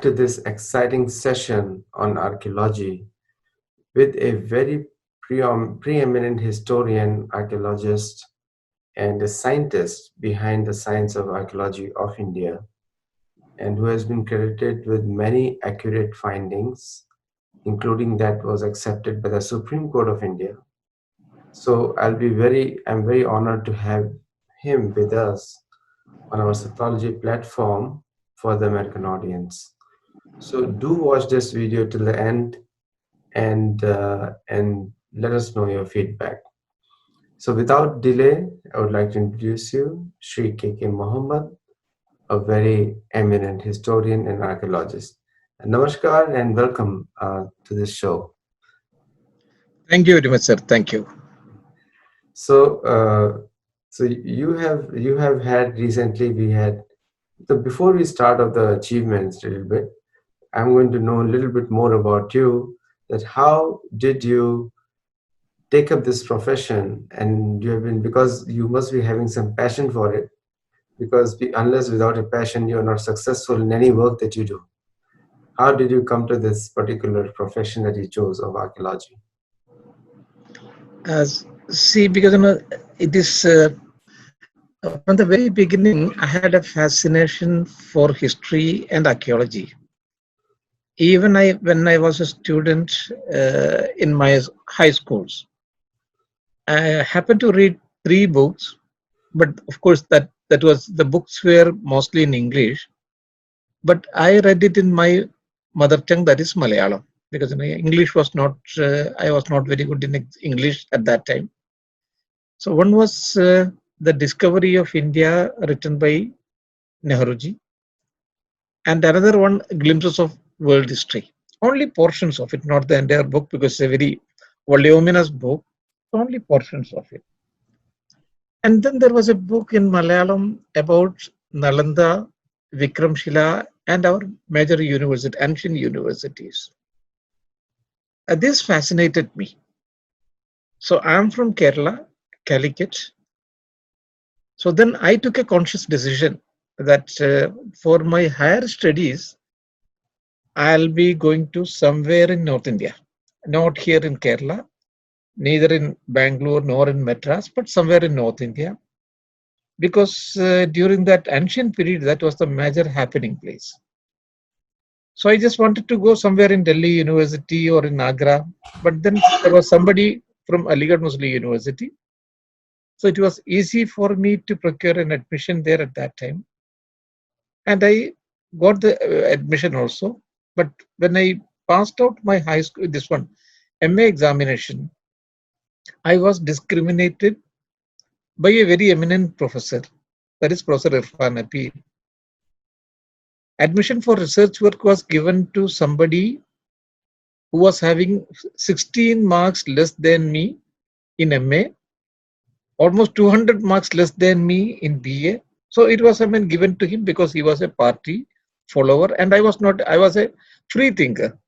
to this exciting session on archaeology with a very preeminent historian, archaeologist, and a scientist behind the science of archaeology of India, and who has been credited with many accurate findings, including that was accepted by the Supreme Court of India. So I'm very honored to have him with us on our Sathology platform for the American audience. So do watch this video till the end and let us know your feedback. So without delay, I would like to introduce you, Sri K.K. Mohammed, a very eminent historian and archaeologist. Namaskar and welcome to this show. Thank you very much, sir. Thank you. So, so you have had recently we had. So before we start of the achievements a little bit, I'm going to know a little bit more about you. That how did you take up this profession, and you have been because you must be having some passion for it. Because unless without a passion, you are not successful in any work that you do. How did you come to this particular profession that you chose of archaeology? See, because it is from the very beginning, I had a fascination for history and archaeology. Even when I was a student in my high schools, I happened to read three books, but of course that was the books were mostly in English. But I read it in my mother tongue, that is Malayalam, because English was not. I was not very good in English at that time. So one was the discovery of India, written by Nehruji, and another one, glimpses of world history. Only portions of it, not the entire book, because it's a very voluminous book. Only portions of it. And then there was a book in Malayalam about Nalanda, Vikramshila, and our major university, ancient universities. This fascinated me. So I am from Kerala, Calicut. So then I took a conscious decision that for my higher studies, I'll be going to somewhere in North India, not here in Kerala, neither in Bangalore nor in Madras, but somewhere in North India. Because during that ancient period, that was the major happening place. So I just wanted to go somewhere in Delhi University or in Agra, but then there was somebody from Aligarh Muslim University. So it was easy for me to procure an admission there at that time. And I got the admission also. But when I passed out my high school, this one, MA examination, I was discriminated by a very eminent professor, that is Professor Irfan Apir. Admission for research work was given to somebody who was having 16 marks less than me in MA, almost 200 marks less than me in BA. So it was given to him because he was a party follower and I was not. I was a free thinker.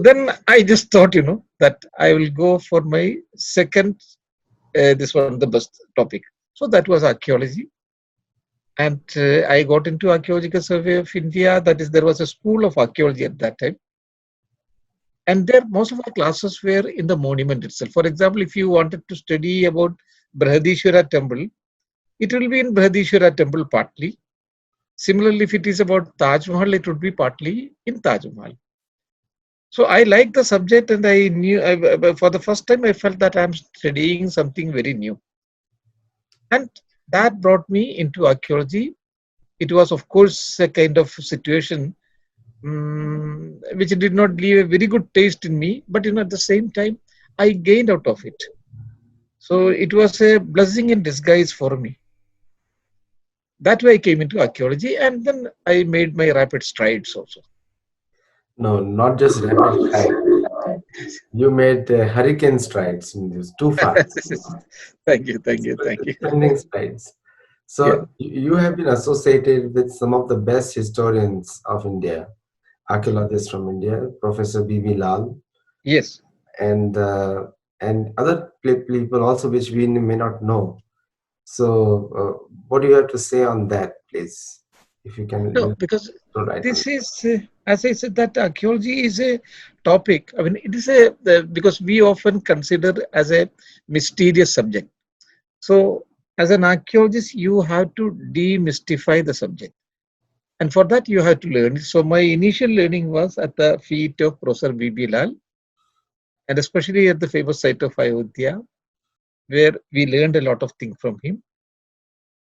Then I just thought, that I will go for my second, this one, the best topic. So that was archaeology. And I got into Archaeological Survey of India. That is, there was a school of archaeology at that time. And there, most of our classes were in the monument itself. For example, if you wanted to study about Brihadishwara temple, it will be in Brihadishwara temple partly. Similarly, if it is about Taj Mahal, it would be partly in Taj Mahal. So I liked the subject, and I knew for the first time I felt that I'm studying something very new. And that brought me into archaeology. It was, of course, a kind of situation which did not leave a very good taste in me, but at the same time, I gained out of it. So it was a blessing in disguise for me. That way I came into archaeology, and then I made my rapid strides also. No, not just rapid stride. You made hurricane strides in this, too fast. Thank you, thank you, thank you. Trending strides. So Yeah. you have been associated with some of the best historians of India, archaeologists from India, Professor B.V. Lal, Yes. and other people also which we may not know. So what do you have to say on that, please? If you can. No, because so rightly. This is, as I said, that archaeology is a topic. I mean, it is a because we often consider as a mysterious subject. So, as an archaeologist, you have to demystify the subject, and for that you have to learn. So, my initial learning was at the feet of Professor B.B. Lal, and especially at the famous site of Ayodhya, where we learned a lot of things from him.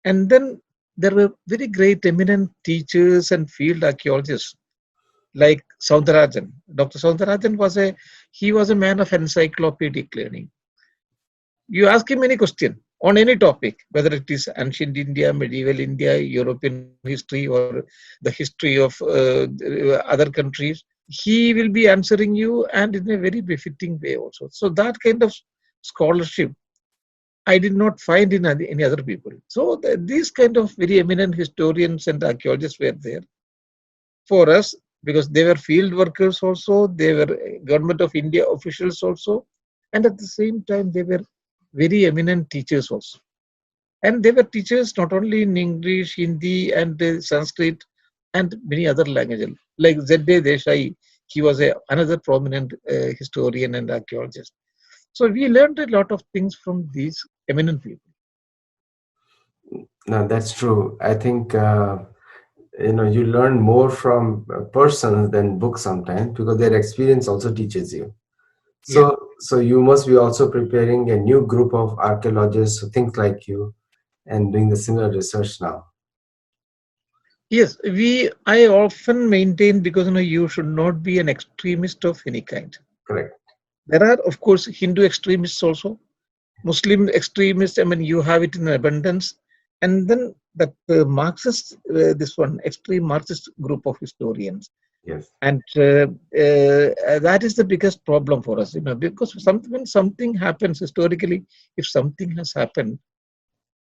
And then there were very great eminent teachers and field archaeologists like Soundarajan. Dr. Soundarajan was a man of encyclopedic learning. You ask him any question on any topic, whether it is ancient India, medieval India, European history, or the history of other countries, he will be answering you and in a very befitting way also. So that kind of scholarship I did not find in any other people. So these kind of very eminent historians and archaeologists were there for us because they were field workers also, they were government of India officials also, and at the same time they were very eminent teachers also. And they were teachers not only in English, Hindi, and Sanskrit, and many other languages. Like Z.D. Desai, he was another prominent historian and archaeologist. So we learned a lot of things from these eminent people. No, that's true. I think you learn more from persons than books sometimes because their experience also teaches you. Yeah. So you must be also preparing a new group of archaeologists who think like you and doing the similar research now. Yes, I often maintain because you should not be an extremist of any kind. Correct. There are, of course, Hindu extremists also, Muslim extremists. I mean, you have it in abundance, and then that Marxist, this one extreme Marxist group of historians, Yes. and that is the biggest problem for us. Because when something happens historically, if something has happened,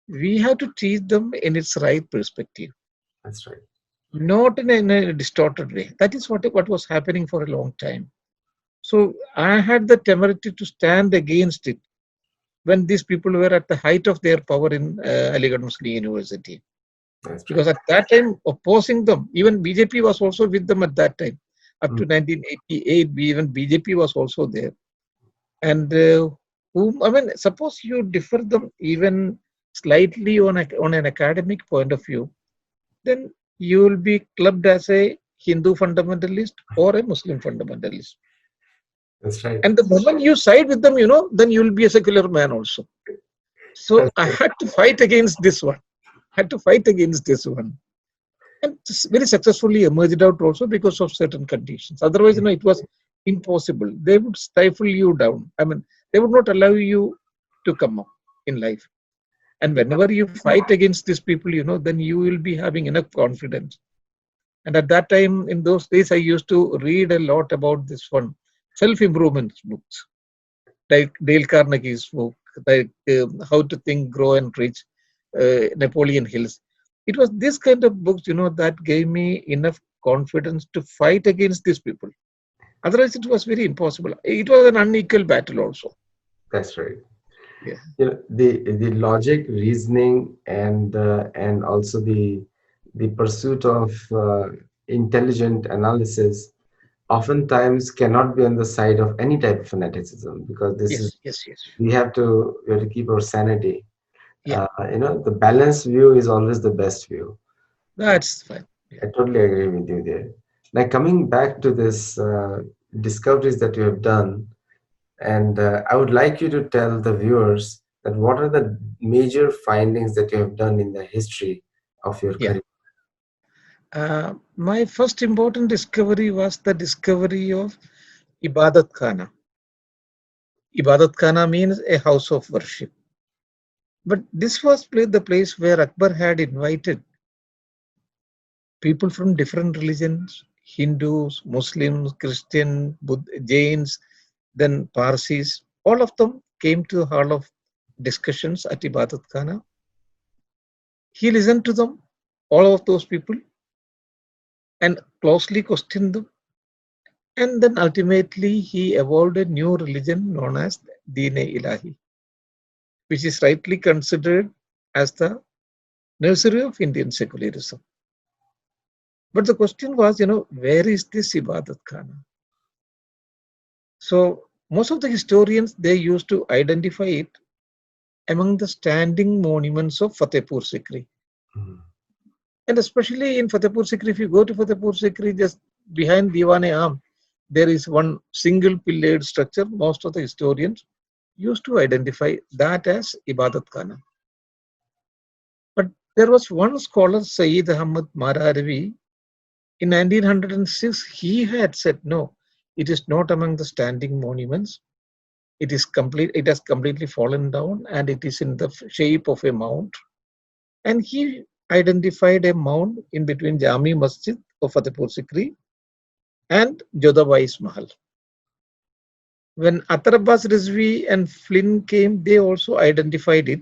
we have to treat them in its right perspective, That's right. not in a distorted way. That is what was happening for a long time. So I had the temerity to stand against it when these people were at the height of their power in Aligarh Muslim University. That's right. Because at that time, opposing them, even BJP was also with them at that time. Up to Mm. 1988, even BJP was also there. And I mean, suppose you differ them even slightly on an academic point of view, then you will be clubbed as a Hindu fundamentalist or a Muslim fundamentalist. That's right. And the moment you side with them, then you will be a secular man also. So That's I right. had to fight against this one. Had to fight against this one. And very successfully emerged out also because of certain conditions. Otherwise, it was impossible. They would stifle you down. I mean, they would not allow you to come up in life. And whenever you fight against these people, then you will be having enough confidence. And at that time, in those days, I used to read a lot about this one self-improvement books, like Dale Carnegie's book, like How to Think, Grow and Reach, Napoleon Hill's. It was this kind of books, that gave me enough confidence to fight against these people. Otherwise, it was very impossible. It was an unequal battle also. That's right. Yeah. The logic, reasoning, and also the pursuit of intelligent analysis oftentimes cannot be on the side of any type of fanaticism because this is Yes, yes, yes. we have to keep our sanity. Yeah, The balanced view is always the best view. that's fine. I Yeah. totally agree with you there. Like coming back to this discoveries that you have done, and I would like you to tell the viewers that what are the major findings that you have done in the history of your Yeah. career. My first important discovery was the discovery of Ibadat Khana. Ibadat Khana means a house of worship. But this was the place where Akbar had invited people from different religions, Hindus, Muslims, Christian, Jains, then Parsis. All of them came to the hall of discussions at Ibadat Khana. He listened to them, all of those people, and closely questioned them. And then ultimately he evolved a new religion known as Deen-e-Ilahi, which is rightly considered as the nursery of Indian secularism. But the question was, where is this Ibadat Khana? So most of the historians, they used to identify it among the standing monuments of Fatehpur Sikri. Mm. And especially in Fatehpur Sikri, if you go to Fatehpur Sikri, just behind Diwane Am, there is one single pillared structure. Most of the historians used to identify that as Ibadat Khana. But there was one scholar, Sayyid Ahmad Mararavi, in 1906, he had said, no, it is not among the standing monuments. It is complete. It has completely fallen down, and it is in the shape of a mound. And he identified a mound in between Jami Masjid of Fatehpur Sikri and Jodhabai's Mahal. When Atar Abbas Rizvi and Flynn came, they also identified it,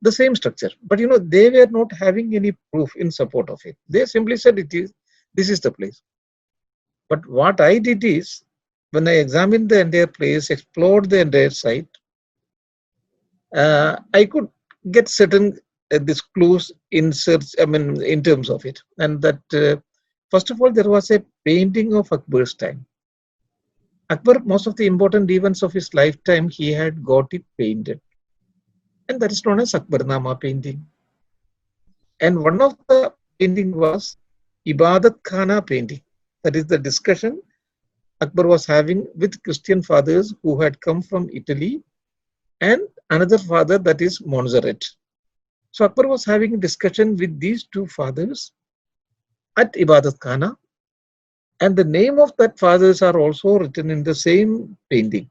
the same structure. But they were not having any proof in support of it. They simply said this is the place. But what I did is, when I examined the entire place, explored the entire site, I could get certain these clues in search. I mean, in terms of it, and that first of all, there was a painting of Akbar's time. Akbar, most of the important events of his lifetime, he had got it painted, and that is known as Akbarnama painting. And one of the painting was Ibadat Khana painting. That is the discussion Akbar was having with Christian fathers who had come from Italy and another father, that is Montserrat. So Akbar was having a discussion with these two fathers at Ibadat Khana, and the name of that fathers are also written in the same painting.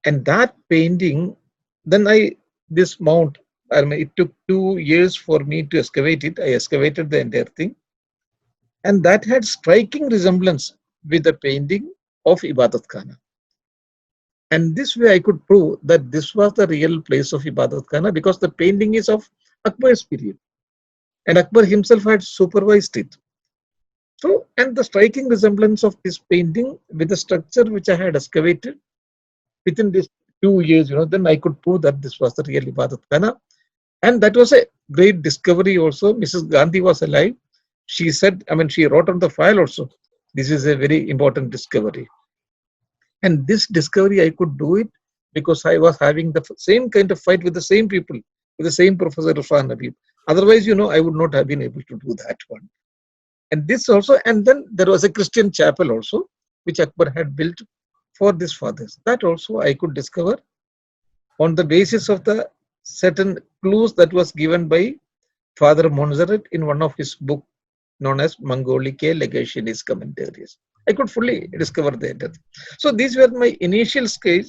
And that painting, then this mount, I mean, it took 2 years for me to excavate it. I excavated the entire thing, and that had striking resemblance with the painting of Ibadat Khana. And this way I could prove that this was the real place of Ibadat Khana, because the painting is of Akbar's period. And Akbar himself had supervised it. So, and the striking resemblance of this painting with the structure which I had excavated within these 2 years, then I could prove that this was the real Ibadat Khana. And that was a great discovery also. Mrs. Gandhi was alive. She said, I mean, she wrote on the file also, this is a very important discovery. And this discovery, I could do it because I was having the same kind of fight with the same people, with the same Professor Irfan Habib. Otherwise, I would not have been able to do that one. And this also, and then there was a Christian chapel also, which Akbar had built for these fathers. That also I could discover on the basis of the certain clues that was given by Father Montserrat in one of his book known as Mongolicae Legationis Commentaries. I could fully discover that. So these were my initial stage.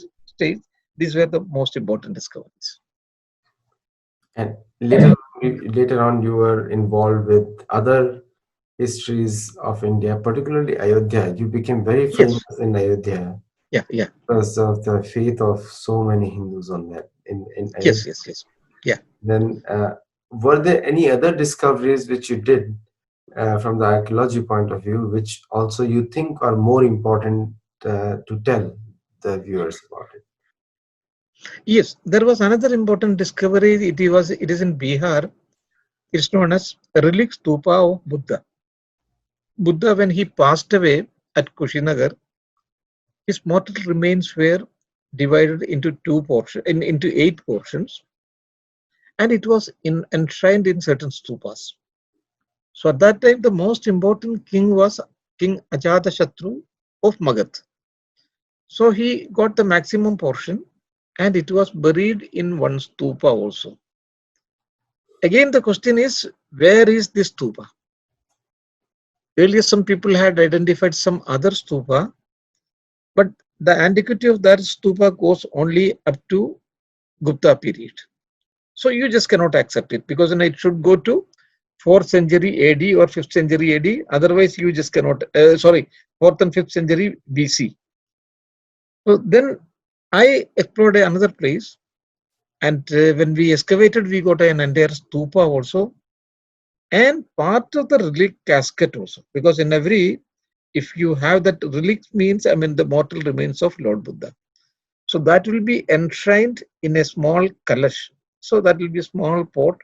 These were the most important discoveries. And later on, you were involved with other histories of India, particularly Ayodhya. You became very Yes. famous in Ayodhya Yeah. because of the faith of so many Hindus on that in Yes. Ayodhya. Yeah. Then, were there any other discoveries which you did from the archaeology point of view, which also you think are more important to tell the viewers about it? Yes. There was another important discovery. It is in Bihar. It's known as relic stupa of Buddha. Buddha, when he passed away at Kushinagar, his mortal remains were divided into into 8 portions, and it was enshrined in certain stupas. So at that time, the most important king was King Ajatashatru of Magadh. So he got the maximum portion, and it was buried in one stupa also. Again, the question is, where is this stupa? Earlier, some people had identified some other stupa, but the antiquity of that stupa goes only up to Gupta period. So you just cannot accept it, because it should go to 4th century AD or 5th century AD. Otherwise, you just cannot, 4th and 5th century BC. So then I explored another place, and when we excavated, we got an entire stupa also, and part of the relic casket also, because in every, if you have that relic means, I mean, the mortal remains of Lord Buddha. So that will be enshrined in a small kalash. So that will be a small pot,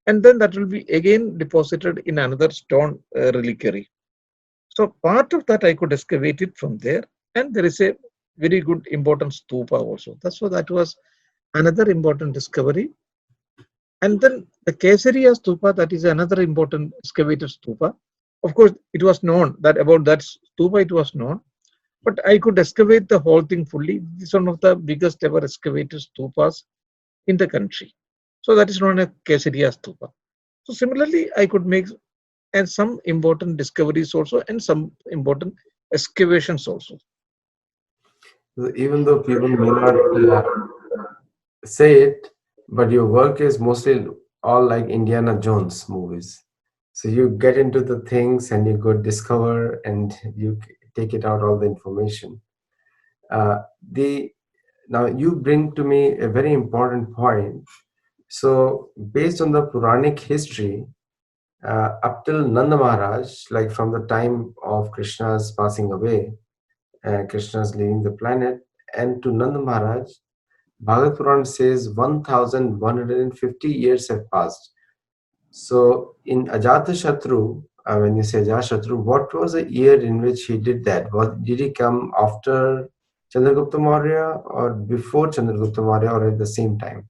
and then that will be again deposited in another stone reliquary. So part of that I could excavate it from there, and there is a very good important stupa also. That's why that was another important discovery. And then the Kesariya stupa, that is another important excavated stupa. Of course, it was known that about that stupa it was known, but I could excavate the whole thing fully. This is one of the biggest ever excavated stupas in the country. So that is known as Kesariya stupa. So similarly, I could make and some important discoveries also and some important excavations also. Even though people may not say it, but your work is mostly all like Indiana Jones movies. So you get into the things and you go discover and you take it out all the information. The Now you bring to me a very important point. So based on the Puranic history, up till Nanda Maharaj, like from the time of Krishna's passing away, Krishna's leaving the planet, and to Nanda Maharaj, Bhagavad Puran says 1150 years have passed. So in Ajatashatru, when you say Ajatashatru, what was the year in which he did that? Did he come after Chandragupta Maurya or before Chandragupta Maurya or at the same time?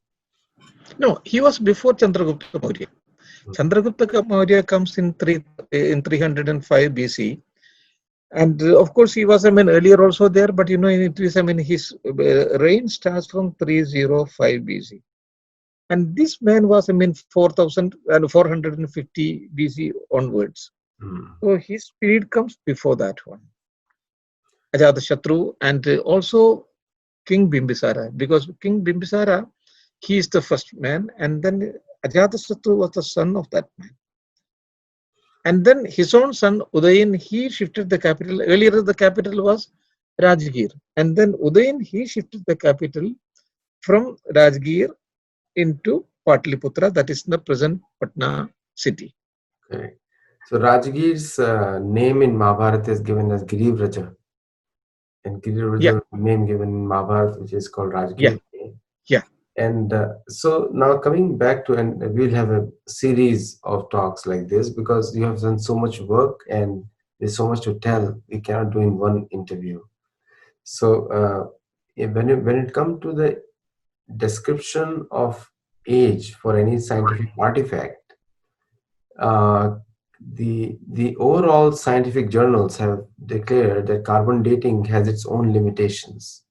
No, he was before Chandragupta Maurya. Chandragupta Maurya comes in 305 BC. And of course, he was, earlier also there, but it is, his reign starts from 305 BC. And this man was, 4,450 BC onwards. So his period comes before that one. Ajatashatru and also King Bimbisara, because King Bimbisara, he is the first man, and then Ajatashatru was the son of that man. And then his own son Udayan, he shifted the capital. Earlier the capital was Rajgir, and then Udayan, he shifted the capital from Rajgir into Patliputra, that is the present Patna city. Okay. So Rajgir's name in Mahabharata is given as Girivraja. And Girivraja name given in Mahabharata, which is called Rajgir. Yeah. And so now coming back to, and we'll have a series of talks like this because you have done so much work and there's so much to tell. We cannot do in one interview. So when it comes to the description of age for any scientific artifact, the overall scientific journals have declared that carbon dating has its own limitations.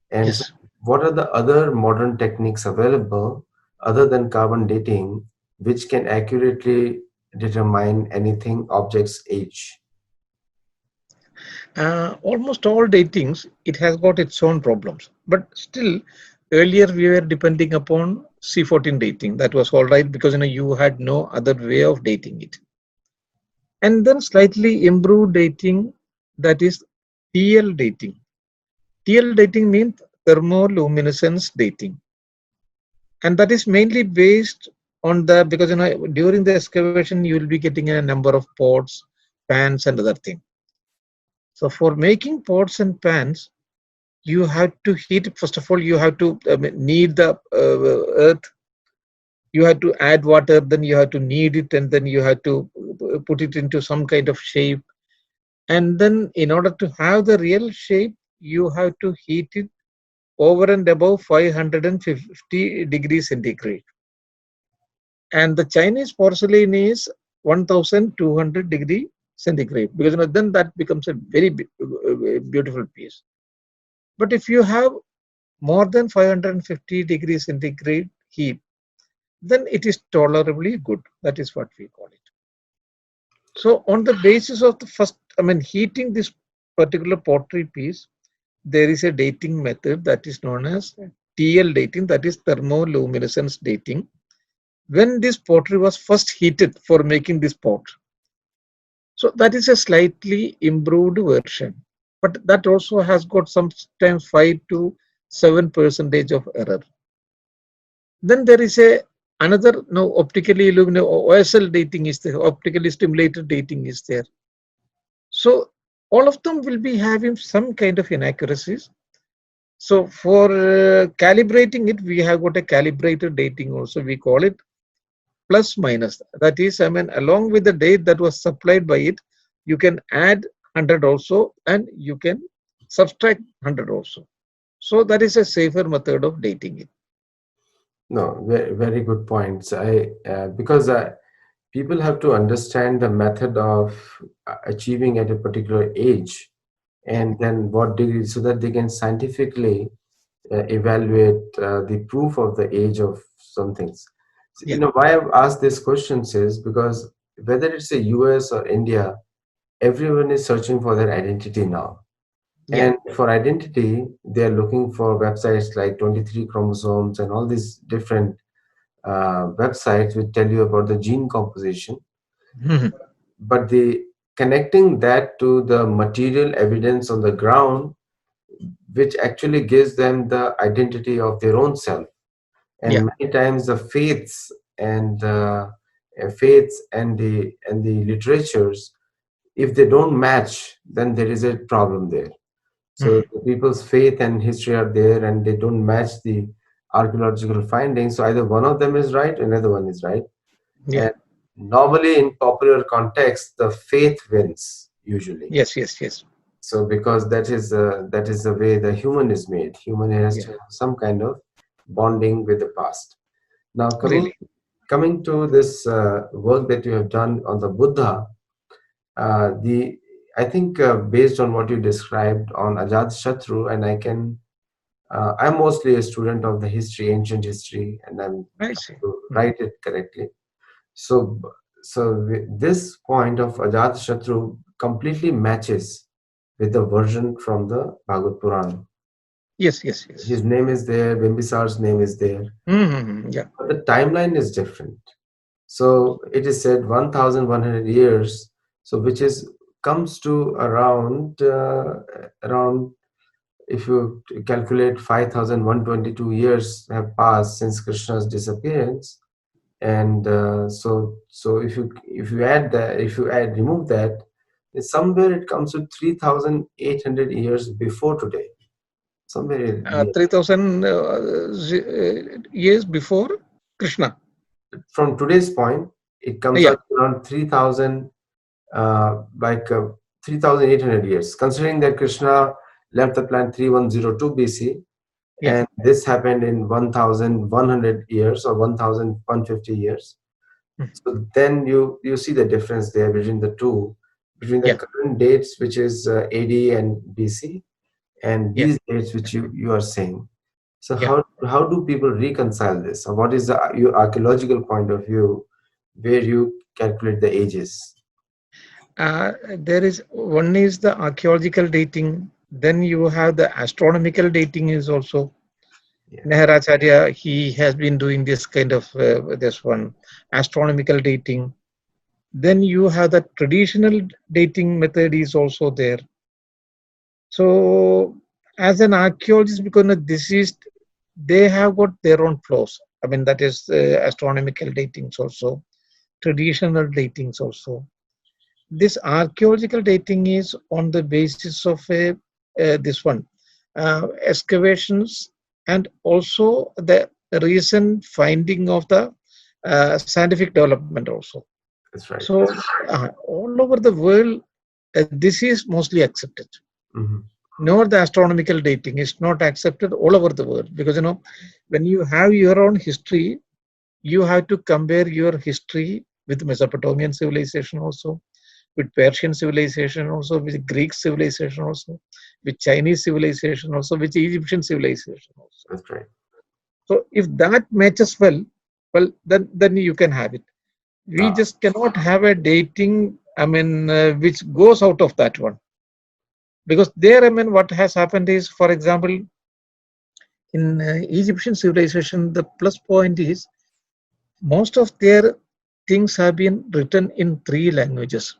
And so what are the other modern techniques available other than carbon dating which can accurately determine anything, object's age? Almost all datings, it has got its own problems. But still, earlier we were depending upon C14 dating. That was all right because you had no other way of dating it. And then slightly improved dating, that is TL dating. TL dating means thermoluminescence dating. And that is mainly based on the, because during the excavation you will be getting a number of pots, pans and other things. So for making pots and pans, you have to heat. First of all, you have to knead the earth. You have to add water, then you have to knead it, and then you have to put it into some kind of shape. And then in order to have the real shape, you have to heat it over and above 550 degrees centigrade. And the Chinese porcelain is 1200 degree centigrade, because then that becomes a very beautiful piece. But if you have more than 550 degrees centigrade heat, then it is tolerably good. That is what we call it. So on the basis of the first, heating this particular pottery piece, there is a dating method that is known as TL dating, that is thermoluminescence dating. When this pottery was first heated for making this pot. So that is a slightly improved version, but that also has got sometimes 5 to 7% of error. Then there is another optically illuminated OSL dating is there, optically stimulated dating is there. So all of them will be having some kind of inaccuracies. So for calibrating it, we have got a calibrated dating also, we call it. plus minus. That is, I mean, along with the date that was supplied by it, you can add 100 also, and you can subtract 100 also. So that is a safer method of dating it. No, very, very good points. Because people have to understand the method of achieving at a particular age, and then what degree, so that they can scientifically evaluate the proof of the age of some things. So, Yeah, why I've asked these questions is because whether it's a US or India, everyone is searching for their identity now. yeah. And for identity, they're looking for websites like 23 chromosomes and all these different websites which tell you about the gene composition. Mhm. But the connecting that to the material evidence on the ground, which actually gives them the identity of their own self. Yeah. And many times the faiths and the literatures, if they don't match, then there is a problem there. So Mhm. the people's faith and history are there, and they don't match the archaeological findings. So either one of them is right, another one is right. Yeah. And normally, in popular context, the faith wins usually. Yes, yes, yes. So because that is the way the human is made. Human has Yeah. to have some kind of bonding with the past. Now, Really. coming to this work that you have done on the Buddha, the I think based on what you described on Ajat Shatru, and I'm mostly a student of the history, ancient history, and I'm I trying see. to Mhm. write it correctly. So, this point of Ajat Shatru completely matches with the version from the Bhagavad Puran. Yes, yes, yes. His name is there, Bimbisar's name is there, Yeah. but the timeline is different. So it is said 1,100 years, so which is comes to around, if you calculate 5,122 years have passed since Krishna's disappearance, and if you add that, if you add remove that, somewhere it comes to 3,800 years before today, somewhere near. 3,000 years before Krishna. From today's point, it comes Yeah. out to around 3,000, like 3,800 years, considering that Krishna left the planet 3102 BC, Yeah. and this happened in 1,100 years or 1,150 years. Mhm. So then you see the difference there between the two, between the Yeah. current dates, which is AD and BC, and Yeah. these dates which you are saying. So Yeah. how do people reconcile this? Or what is the your archaeological point of view where you calculate the ages? There is one is the archaeological dating. Then you have the astronomical dating is also. Yeah. Neharacharya, he has been doing this kind of this one astronomical dating. Then you have the traditional dating method is also there. So as an archaeologist, because this is they have got their own flaws. I mean that is astronomical datings also, traditional datings also. This archaeological dating is on the basis of a this one excavations and also the recent finding of the scientific development also. That's right. So all over the world, this is mostly accepted. Hmm. Nor the astronomical dating is not accepted all over the world, because when you have your own history, you have to compare your history with Mesopotamian civilization also, with Persian civilization also, with Greek civilization also, with Chinese civilization also, with Egyptian civilization also. That's right. So if that matches well, then you can have it. We Ah, just cannot have a dating, I mean, which goes out of that one. Because there, I mean, what has happened is, for example, in Egyptian civilization, the plus point is most of their things have been written in three languages.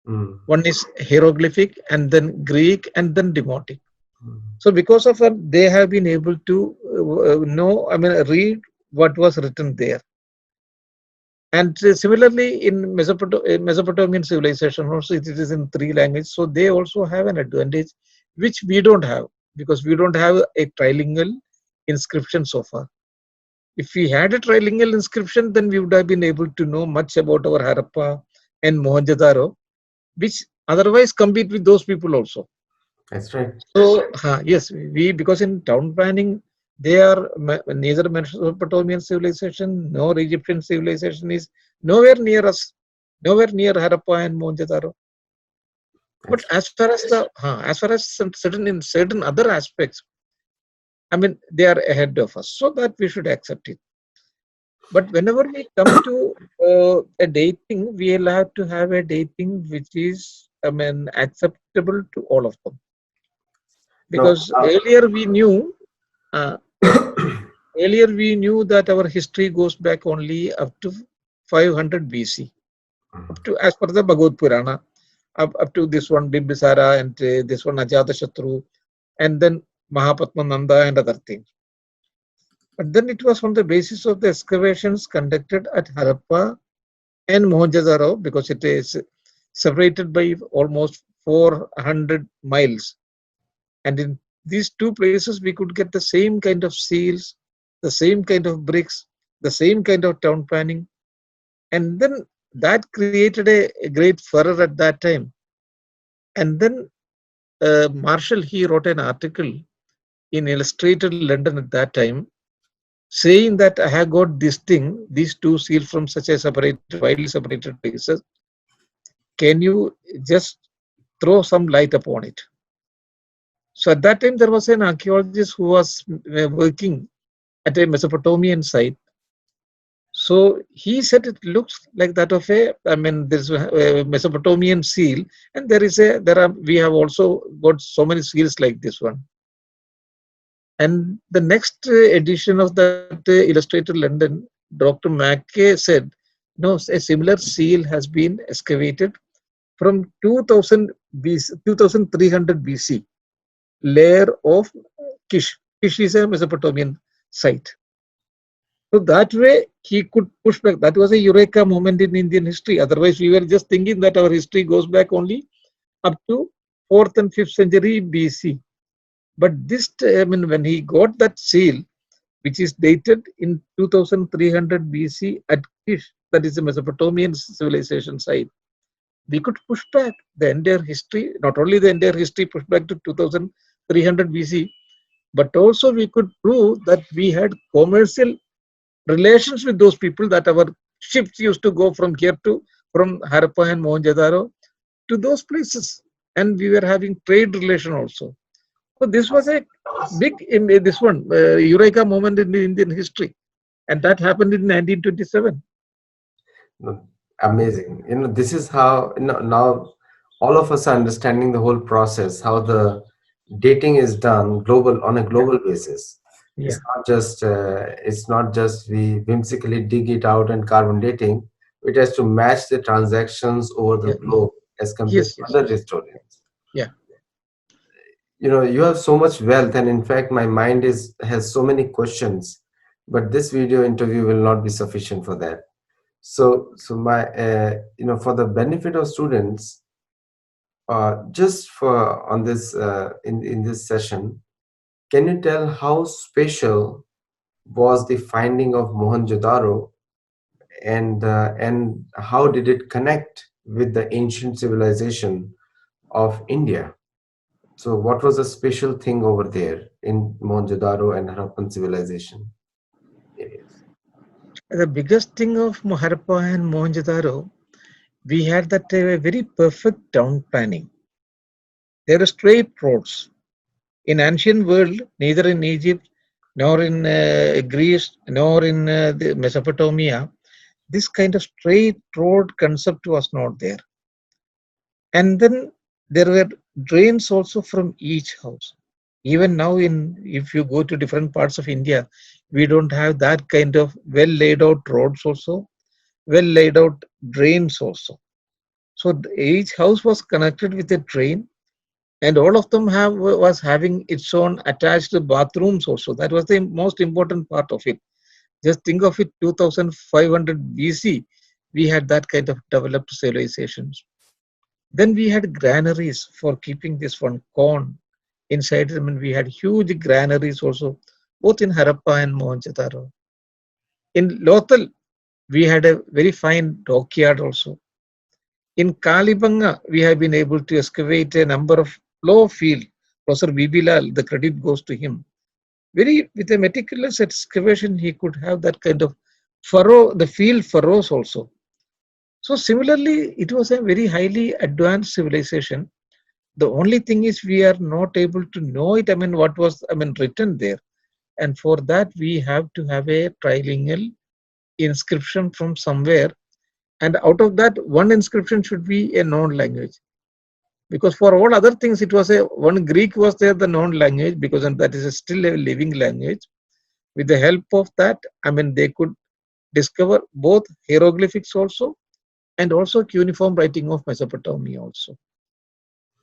mm, One is hieroglyphic, and then Greek, and then Demotic. mm, So because of that, they have been able to know, I mean, read what was written there. And similarly, in Mesopotamian civilization, also it is in three languages. So they also have an advantage, which we don't have, because we don't have a trilingual inscription so far. If we had a trilingual inscription, then we would have been able to know much about our Harappa and Mohenjo-daro, which otherwise compete with those people also. That's right. So yes, we because in town planning they are neither Mesopotamian civilization nor Egyptian civilization is nowhere near us, nowhere near Harappa and Mohenjo-daro. But That's as far as certain other aspects, I mean, they are ahead of us, so that we should accept it. But whenever we come to a dating, we'll have to have a dating which is, I mean, acceptable to all of them. no. Because uh, earlier we knew that our history goes back only up to 500 BC, up to as per the Bhagavad Purana, up to this one Bimbisara and this one Ajatashatru, and then Mahapadmananda and other things. But then it was on the basis of the excavations conducted at Harappa and Mohenjo-daro, because it is separated by almost 400 miles. And in these two places, we could get the same kind of seals, the same kind of bricks, the same kind of town planning. And then that created a great furor at that time. And then Marshall, he wrote an article in Illustrated London at that time, saying that I have got this thing, these two seals from such a widely separated places. Can you just throw some light upon it? So at that time, there was an archaeologist who was working at a Mesopotamian site. So he said it looks like that of there's a Mesopotamian seal, and we have also got so many seals like this one. And the next edition of that Illustrated London, Dr. Mackay said, no, a similar seal has been excavated from 2000 BC, 2300 BC, layer of Kish. Kish is a Mesopotamian site. So that way he could push back. That was a eureka moment in Indian history. Otherwise, we were just thinking that our history goes back only up to 4th and 5th century BC. But this, when he got that seal, which is dated in 2300 BC at Kish, that is a Mesopotamian civilization site, we could push back the entire history, not only the entire history pushed back to 2300 BC, but also we could prove that we had commercial relations with those people, that our ships used to go from Harappa and Mohenjo-daro to those places, and we were having trade relation also. So this was a big, eureka moment in the Indian history, and that happened in 1927. Amazing. This is how now all of us are understanding the whole process, how the dating is done on a global basis. Yeah. It's not just we whimsically dig it out and carbon dating. It has to match the transactions over the globe as compared to other historians. Yeah. You have so much wealth, and in fact my mind has so many questions, but this video interview will not be sufficient for that. So my for the benefit of students, just for on this in this session, can you tell how special was the finding of Mohenjo-daro, and how did it connect with the ancient civilization of India? So what was the special thing over there in Mohenjo-daro and Harappan civilization areas? The biggest thing of Harappa and Mohenjo-daro, we had that very perfect town planning. There are straight roads. In ancient world, neither in Egypt, nor in Greece, nor in the Mesopotamia, this kind of straight road concept was not there. And then there were drains also from each house. Even now, if you go to different parts of India, we don't have that kind of well laid out roads also, well laid out drains also. So each house was connected with a drain, and all of them was having its own attached bathrooms also. That was the most important part of it. Just think of it, 2500 BC, we had that kind of developed civilizations. Then we had granaries for keeping this one corn inside them, and we had huge granaries also, both in Harappa and Mohenjo-daro. In Lothal, we had a very fine dockyard also. In Kalibanga, we have been able to excavate a number of low field. Professor B.B. Lal, the credit goes to him. Very with a meticulous excavation, he could have that kind of furrow, the field furrows also. So similarly, it was a very highly advanced civilization. The only thing is we are not able to know it. I mean, what was written there, and for that we have to have a trilingual inscription from somewhere, and out of that, one inscription should be a known language. Because for all other things, it was a one Greek was there, the known language, because that is still a living language. With the help of that, they could discover both hieroglyphics also and also cuneiform writing of Mesopotamia also.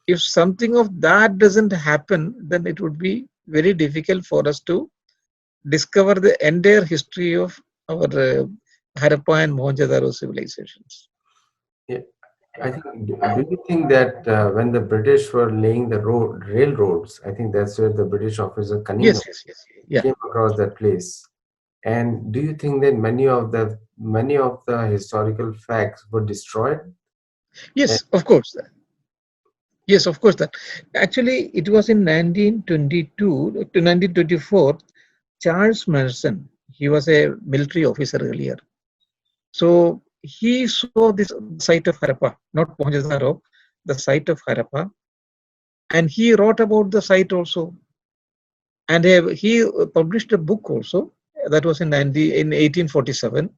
If something of that doesn't happen, then it would be very difficult for us to discover the entire history of our Harappa and Mohenjo-daro civilizations. Yeah, I think. Do you think that when the British were laying the railroads, I think that's where the British officer Cunningham Yes, yes, yes. Yeah. came across that place. And do you think that many of the historical facts were destroyed? And, Yes, of course. Yes, of course. That actually it was in 1922 to 1924. Charles Manson, he was a military officer earlier. So he saw this site of Harappa, not Mohenjo-daro, the site of Harappa, and he wrote about the site also. And he published a book also that was in 1847,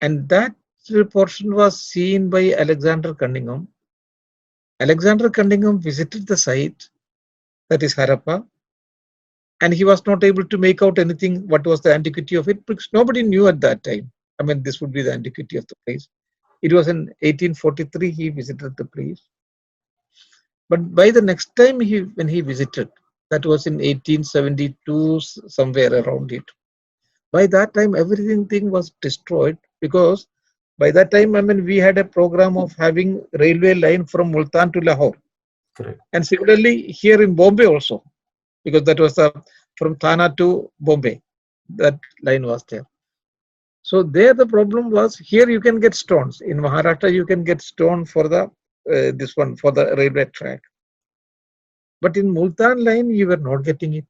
and that portion was seen by Alexander Cunningham. Alexander Cunningham visited the site, that is Harappa, and he was not able to make out anything what was the antiquity of it, because nobody knew at that time. This would be the antiquity of the place. It was in 1843 he visited the place. But by the next time when he visited, that was in 1872, somewhere around it. By that time, everything was destroyed, because by that time, we had a program of having railway line from Multan to Lahore. correct. And similarly, here in Bombay also, because that was from Thana to Bombay, that line was there. So there the problem was, here you can get stones. In Maharashtra, you can get stone for this one, for the railway track. But in Multan line, you were not getting it.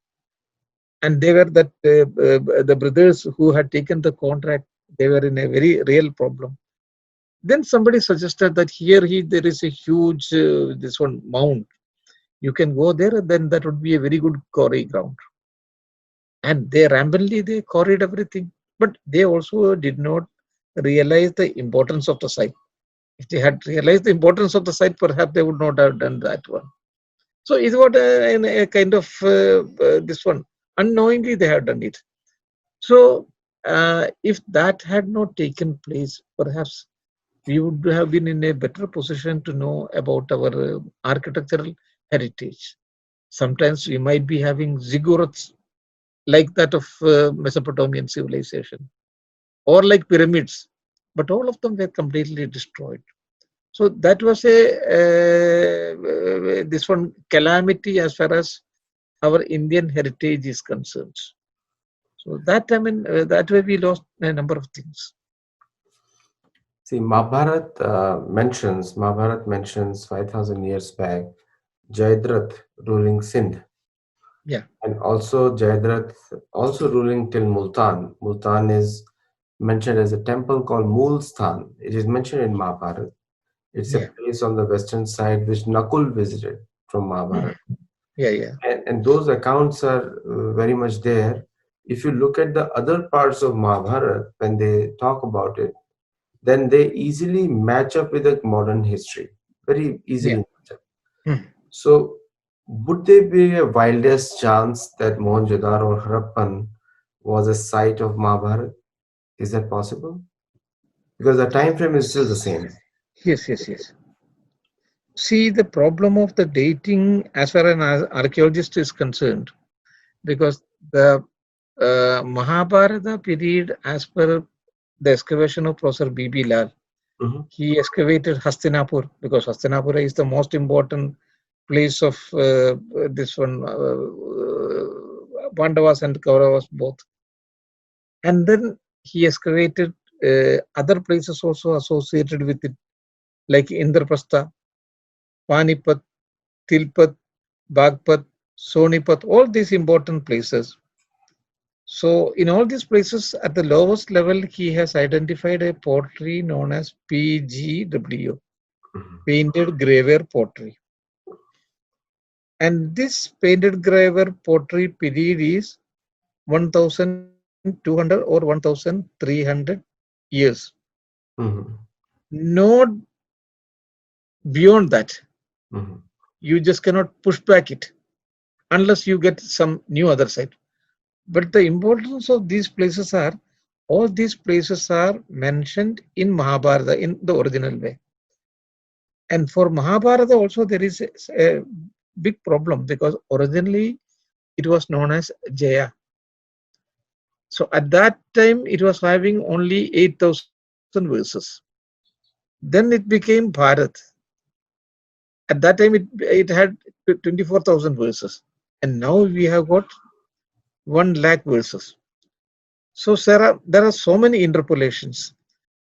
And they were the brothers who had taken the contract, they were in a very real problem. Then somebody suggested that there is a huge this one mound. You can go there, and then that would be a very good quarry ground. And they quarried everything, but they also did not realize the importance of the site. If they had realized the importance of the site, perhaps they would not have done that one. So it's what a kind of this one, unknowingly they have done it. So if that had not taken place, perhaps we would have been in a better position to know about our architectural heritage. Sometimes we might be having ziggurats like that of Mesopotamian civilization, or like pyramids, but all of them were completely destroyed. So that was a this one calamity as far as our Indian heritage is concerned. So that way we lost a number of things. See, Mahabharat mentions 5,000 years back Jayadratha ruling Sindh, Yeah, and also Jayadratha also ruling till Multan. Multan is mentioned as a temple called Mulsthan. It is mentioned in Mahabharat. It's a yeah, place on the western side which Nakul visited from mm, Mahabharat. yeah, yeah, And those accounts are very much there. If you look at the other parts of Mahabharat, when they talk about it, then they easily match up with the modern history. Very yeah. easily match up. Mm. So, would there be a wildest chance that Mohenjo-daro or Harappan was a site of Mahabharat? Is that possible? Because the time frame is still the same. Yes, yes, yes. See, the problem of the dating as far as an archaeologist is concerned, because the Mahabharata period, as per the excavation of Professor B.B. Lal, Mhm. he excavated Hastinapur, because Hastinapur is the most important place of this one, Pandavas and Kauravas both. And then he has created other places also associated with it, like Indraprastha, Panipat, Tilpat, Bagpat, Sonipat, all these important places. So, in all these places, at the lowest level, he has identified a pottery known as PGW, Mhm. painted graver pottery. And this painted graver pottery period is 1200 or 1300 years. Mhm. Not beyond that. Mhm. You just cannot push back it unless you get some new other side. But the importance of these places are, all these places are mentioned in Mahabharata in the original way. And for Mahabharata also there is a big problem because originally it was known as Jaya. So at that time it was having only 8,000 verses. Then it became Bharat. At that time it had 24,000 verses. And now we have got 1 lakh verses. So Sarah, there are so many interpolations.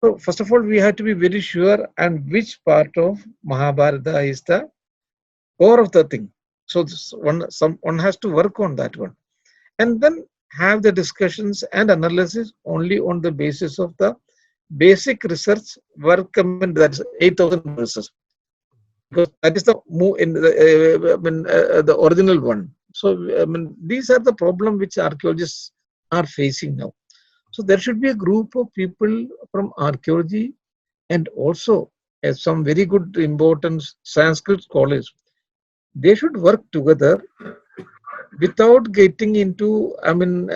So first of all, we have to be very sure and which part of Mahabharata is the core of the thing. So one has to work on that one, and then have the discussions and analysis only on the basis of the basic research work. I mean, that's 8,000 verses because that is the move in the original one. So I mean, these are the problem which archaeologists are facing now. So there should be a group of people from archaeology and also some very good important Sanskrit scholars. They should work together without getting into, I mean,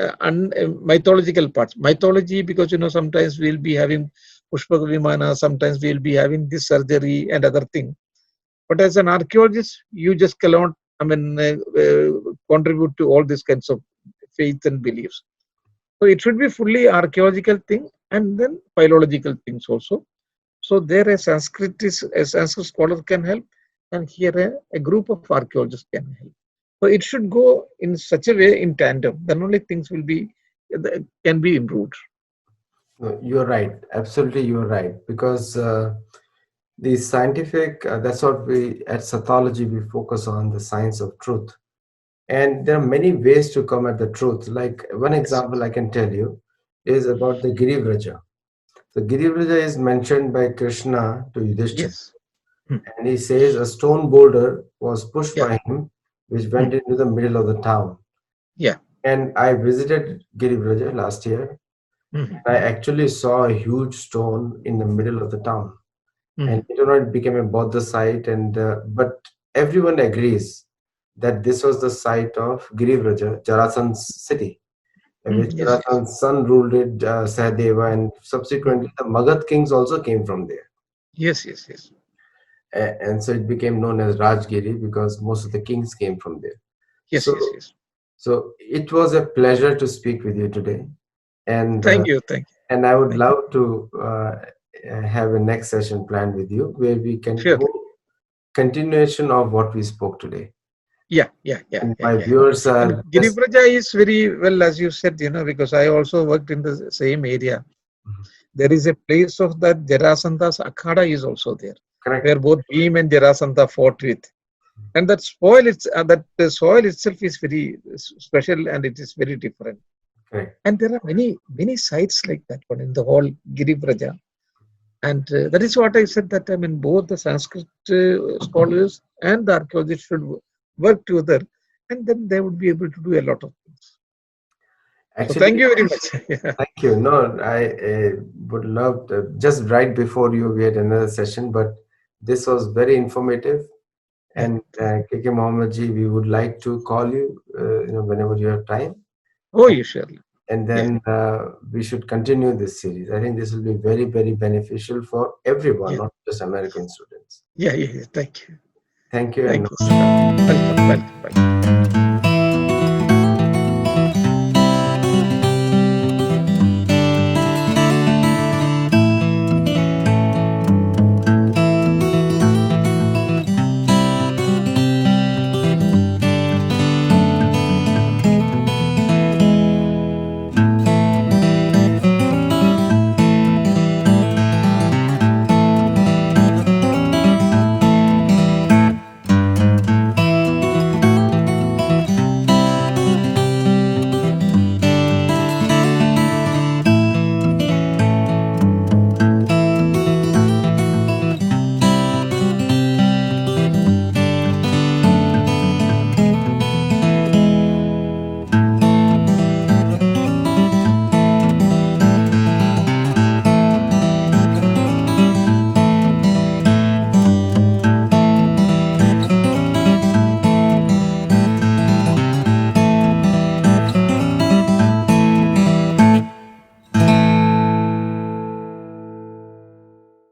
mythological parts. Mythology, because sometimes we'll be having Pushpaka Vimana, sometimes we'll be having this surgery and other thing. But as an archaeologist, you just cannot, I mean, contribute to all these kinds of faith and beliefs. So it should be fully archaeological thing and then philological things also. So there a Sanskrit scholar can help, and here a group of archaeologists can help. So it should go in such a way in tandem. Then only things will be can be improved. No, you're right. Absolutely, you're right. Because the scientific, that's what we at Sathology we focus on the science of truth. And there are many ways to come at the truth. Like one Yes. example I can tell you is about the Girivraja. The Girivraja is mentioned by Krishna to Yudhishthira, Yes. Hmm. and he says a stone boulder was pushed Yeah. by him, which Hmm. went into the middle of the town. Yeah. And I visited Girivraja last year. Hmm. I actually saw a huge stone in the middle of the town, Hmm. and later on it became a Buddha site. And but everyone agrees that this was the site of Girivraja, Jarasan's city, in Hmm. which Yes. Yes. Jarasan's son ruled it, Sahadeva, and Hmm. subsequently the Magad kings also came from there. Yes. Yes. Yes. And so it became known as Rajgiri because most of the kings came from there. Yes. So, Yes. Yes. so it was a pleasure to speak with you today, and Thank you. Thank you. and I would Thank you. love to have a next session planned with you where we can Sure. go continuation of what we spoke today. Yeah. Yeah. Yeah. And Yeah. my Yeah. viewers And are just Giribraja is very well, as you said, because I also worked in the same area. There is a place of that Jarasanta's Akhada is also there, correct. where both Bhim and Jarasantha fought with. And that soil itself is very special and it is very different. Correct. And there are many sites like that one in the whole Giribraja. And that is what I said that I mean both the Sanskrit scholars and the archaeologists should work together, and then they would be able to do a lot of things. So thank Actually, you very much. Yeah. thank you. No, I would love to, just right before you, we had another session, but this was very informative. Yeah. And KK Mohammed ji, we would like to call you, whenever you have time, Oh, you surely. and Yeah. then we should continue this series. I think this will be very, very beneficial for everyone, Yeah. not just American students. Yeah. Yeah. Yeah. Thank you. Thank you, and Thank you, Sir. Welcome. Welcome. Welcome.